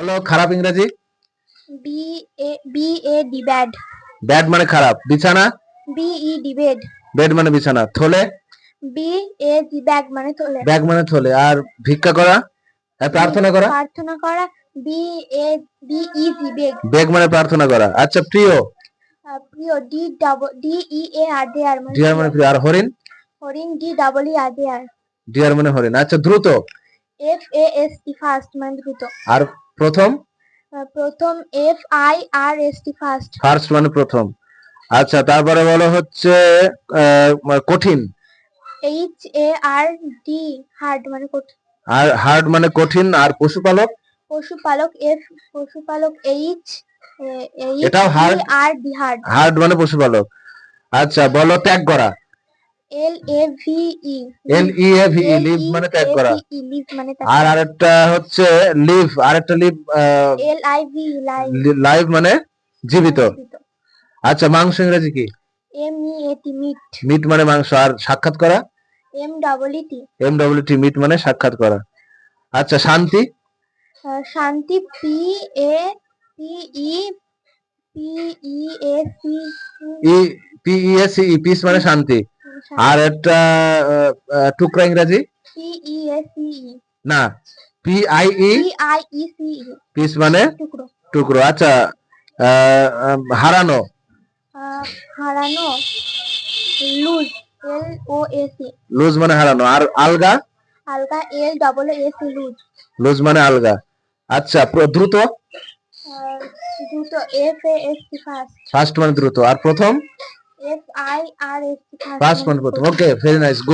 বলো খারাপ ইংরেজি। BAD bad. ব্যাড মানে খারাপ। বিছানা। BED bed. বেড মানে বিছানা। থলে। BAG ব্যাগ মানে থলে। ব্যাগ মানে থলে। আর ভিক্ষা করা, প্রার্থনা করা। প্রার্থনা করা BEG বেগ। বেগ মানে প্রার্থনা করা। আচ্ছা প্রিয়। প্রিয় DEAR দেয়ার মানে ডিয়ার মানে প্রিয়। আর হরিণ। হরিণ DEER। ডিয়ার মানে হরিণ। আচ্ছা দ্রুত। FAST ফাস্ট মানে দ্রুত। আর প্রথম। প্রথম FIRST ফার্স্ট। ফার্স্ট মানে প্রথম। আচ্ছা তারপরে বলো হচ্ছে কঠিন। HARD হার্ড মানে কঠিন। আর হার্ড মানে কঠিন। আর পশুপালক। পশুপালক পশুপালক এটাও হার্ড। HERD hard. হার্ড মানে পশুপালক। আচ্ছা বলো ত্যাগ করা। LAVE LEAVE লিভ মানে ত্যাগ করা। লিভ মানে আর আরেকটা হচ্ছে লিভ। আরেকটা লিভ LIV লাইভ মানে জীবিত। আচ্ছা মাংস ইংরেজি কি? MEAT meet. মিট মানে মাংস। আর সাক্ষাৎ করা। MWT মিট মানে সাক্ষাৎ করা। আচ্ছা শান্তি। শান্তি PEACE পিস মানে শান্তি। আর একটা টুকরা ইংরেজি PEACE না, PIE পিস মানে টুকরো। আচ্ছা হারানো। হারানো লুজ LOAC লুজ মানে হারানো। আর আলগা। আলগা LAAC লুজ। লুজ মানে আলগা। আচ্ছা দ্রুত। দ্রুত FAST ফাস্ট। ফার্স্ট মানে দ্রুত। আর প্রথম। FIRST ফার্স্ট মানে প্রথম। Okay very nice, good.